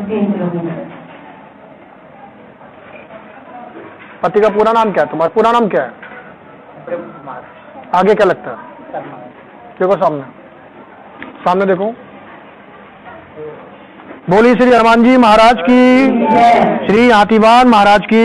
3 kilometre. पति का पूरा नाम क्या है? तुम्हारा पूरा नाम क्या है? आगे क्या लगता है? देखो सामने, सामने देखो। बोली श्री हनुमान जी महाराज की, श्री हाथीवान महाराज की।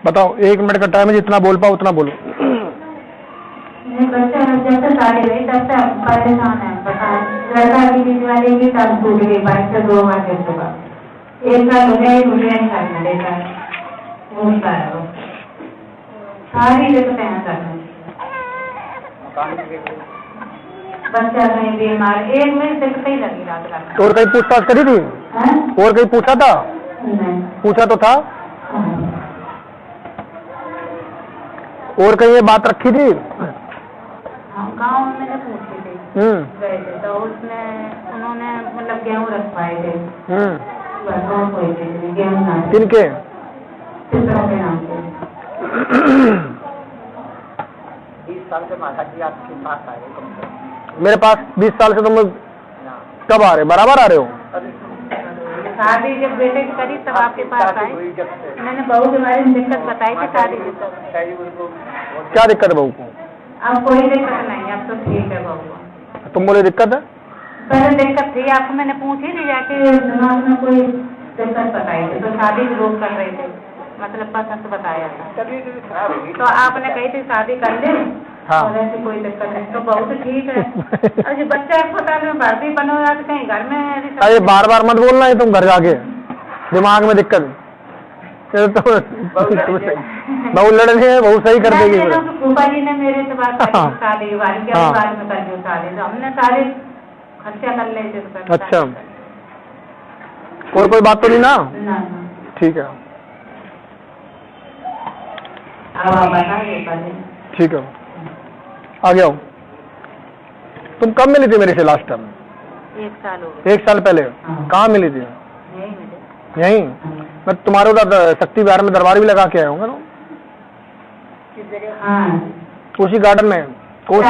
बताओ, 1 मिनट का टाइम है, जितना बोल पाओ उतना बोलो। बच्चा जब से शादी हुई तब से परेशान है। लड़का की बीच वाले की तब टूट गई, बाइक से 2 बार गिर चुका। 1 साल हो गया, मुझे नहीं करना देता है, घूमता है वो। सारी दिक्कतें हैं सर। बच्चा कहीं बीमार, 1 मिनट दिक्कत ही लगी रात। और कहीं पूछताछ करी थी? और कहीं पूछा था? नहीं। पूछा तो था। और कहीं ये बात रखी थी? गाँव में मैंने पूछी थी, गए थे तो उसमें उन्होंने मतलब गेहूँ रखवाए थे। बस और कोई चीज नहीं, गेहूँ ना। किनके? पिता के नाम से। 20 साल से माता जी आपके पास आए हो? मेरे पास 20 साल से। तुम कब आ रहे? बराबर आ रहे हो? शादी जब बेटे की करी तब आपके पास आए। मैंने बहू के बारे में दिक्कत बताई थी शादी की तब। क्या दिक्कत है बहू को? अब कोई दिक्कत नहीं, अब तो ठीक है बहू को। तुम बोले दिक्कत है? पहले दिक्कत थी, आपको मैंने पूछी थी जाके, दिमाग में कोई दिक्कत बताई थी तो शादी की रोक कर रहे थे, मतलब पसंद बताया था। तो आपने कही थी शादी कर ले। हाँ। और ऐसी कोई दिक्कत नहीं तो बहुत ठीक है। अरे बच्चा अस्पताल में भर्ती बनो जाते कहीं घर में। अरे बार बार मत बोलना है तुम घर जाके, दिमाग में दिक्कत। तो बहू लड़ने है, बहू सही कर देगी। फूफा जी ने मेरे से बात करी शादी के बारे में, बाद में कर दो शादी, तो हमने सारे खर्चा कर लेते। अच्छा, और कोई बात तो नहीं ना? ठीक है, ठीक है, आ गया हूँ। तुम कब मिली थी मेरे से लास्ट टाइम? 1 साल हो गया। 1 साल पहले? कहाँ मिली थी? यहीं। मैं तुम्हारे उधर शक्ति विहार में दरबार भी लगा के आया हूँ ना। उसी गार्डन में। कौन सा?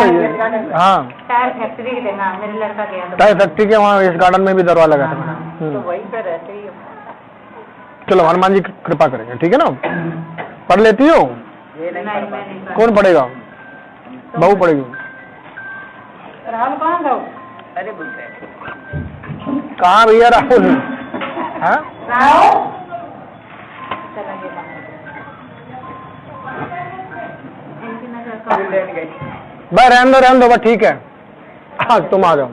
हाँ, टायर फैक्ट्री के देना, मेरे लड़का गया। टायर फैक्ट्री के वहाँ इस गार्डन में भी दरबार लगा था। तो वहीं पे रहते ही। चलो, हनुमान जी कृपा करेंगे, ठीक है ना? पढ़ लेती हो? कौन पढ़ेगा? बहू पढ़ेगी। राहुल कौन बहू? अरे बोलते कहाँ भैया राहुल? हाँ, राहुल भाई रहने दो बस, ठीक है। हाँ, तुम आ जाओ।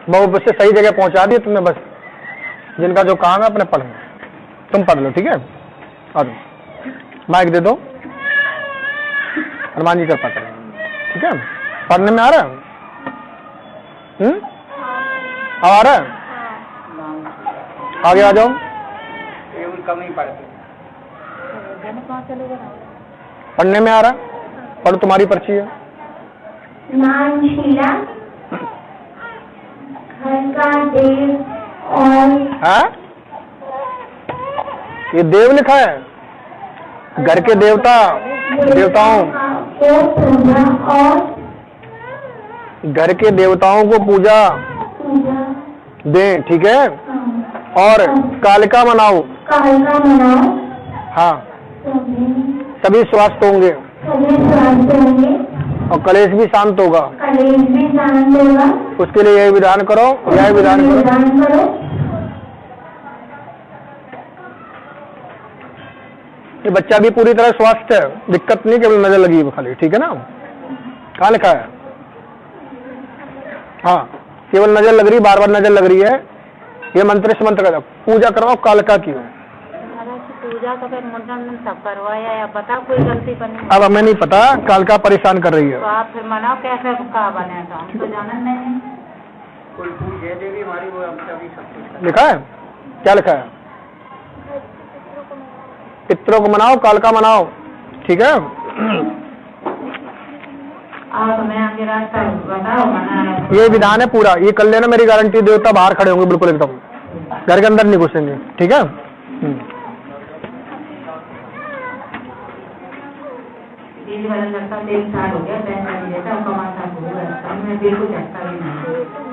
बहू बस से सही जगह पहुंचा दी तुमने, बस जिनका जो काम है अपने पढ़ना, तुम पढ़ लो, ठीक है? आ जाओ, माइक दे दो, हनुमान जी कृपा करें, ठीक है? पढ़ने में आ रहा है? अब आ रहा है? आगे आ जाओ। कम ही पढ़ते। पढ़ने में आ रहा? पढ़ो, तुम्हारी पर्ची है। नाम शीला, घर का देव और ये देव लिखा है, घर के देवता, देवताओं को पूजा और घर के देवताओं को पूजा दें, ठीक है। और कालिका मनाओ, कालिका मनाओ, हाँ, सभी स्वस्थ होंगे सभी स्वस्थ होंगे और कलेश भी शांत होगा। कलेश भी शांत होगा। उसके लिए यही विधान करो, यही विधान करो। ये बच्चा भी पूरी तरह स्वस्थ है, दिक्कत नहीं, केवल नजर लगी है खाली, ठीक है ना। कहाँ लिखा है? हाँ, केवल नजर लग रही, बार बार नजर लग रही है। ये मंत्र से मंत्र का पूजा करवाओ कालिका की। पूजा तो फिर मुंडन सब करवाया, या बताओ कोई गलती करनी? अब हमें नहीं पता, कालिका परेशान कर रही है। तो आप फिर मनाओ, कैसे कहा बनेगा, हम तो जानना नहीं है। कोई पूजा देवी हमारी, वो हम सभी सब कुछ लिखा है, क्या लिखा है? पितरों को मनाओ, कालिका मनाओ, ठीक है। आप मैं आगे रास्ता बताओ, मना ये विधान है पूरा, ये कर लेना, मेरी गारंटी। देवता बाहर खड़े होंगे बिल्कुल एकदम, घर के अंदर नहीं घुसेंगे, ठीक है। बीज वाला लड़का 3 साल हो गया, पैसा नहीं देता, कमाता होगा, मैं बिल्कुल जगता भी नहीं।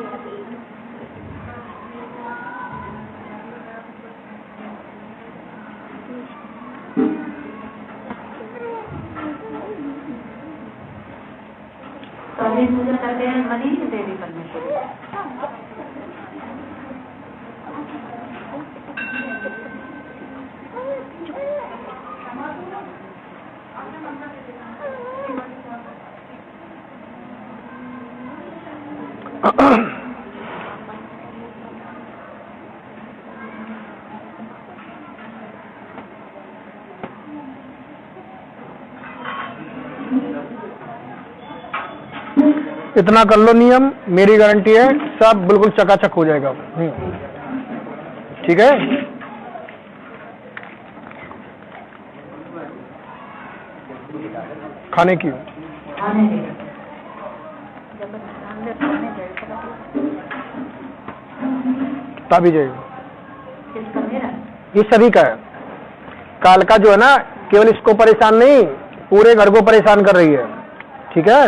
कभी पूजा करते हैं, मनी नहीं देवी करने के लिए। इतना कर लो नियम, मेरी गारंटी है सब बिल्कुल चकाचक हो जाएगा, ठीक है। खाने की तभी जाएगा, ये सभी का है। कालिका जो है ना, केवल इसको परेशान नहीं, पूरे घर को परेशान कर रही है, ठीक है।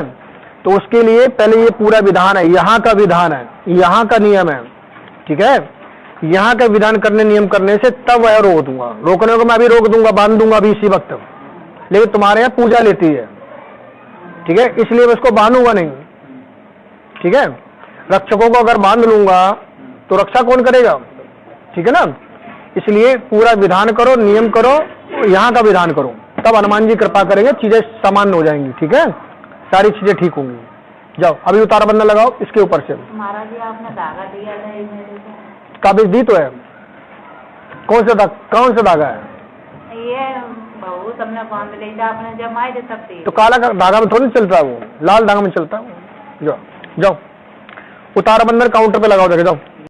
तो उसके लिए पहले ये पूरा विधान है, यहाँ का विधान है, यहाँ का नियम है, ठीक है। यहाँ का विधान करने, नियम करने से तब वह रोक दूंगा। रोकने को मैं अभी रोक दूंगा, बांध दूंगा अभी इसी वक्त, लेकिन तुम्हारे यहाँ पूजा लेती है, ठीक है, इसलिए मैं उसको बांधूंगा नहीं, ठीक है। रक्षकों को अगर बांध लूंगा तो रक्षा कौन करेगा, ठीक है ना। इसलिए पूरा विधान करो, नियम करो, यहाँ का विधान करो, तब हनुमान जी कृपा करेंगे, चीजें सामान्य हो जाएंगी, ठीक है, सारी चीजें ठीक होंगी। जाओ अभी उतारा बंधन लगाओ इसके ऊपर से। महाराज जी आपने धागा दिया था मेरे को, काबिज दी तो है, कौन सा धागा है? ये बहुत हमने बांध ली था, आपने जमाई दे सकती। तो काला धागा में थोड़ी चलता है, वो लाल धागा में चलता है। जाओ जाओ उतारा बंधन काउंटर पे लगाओ, देखे जाओ।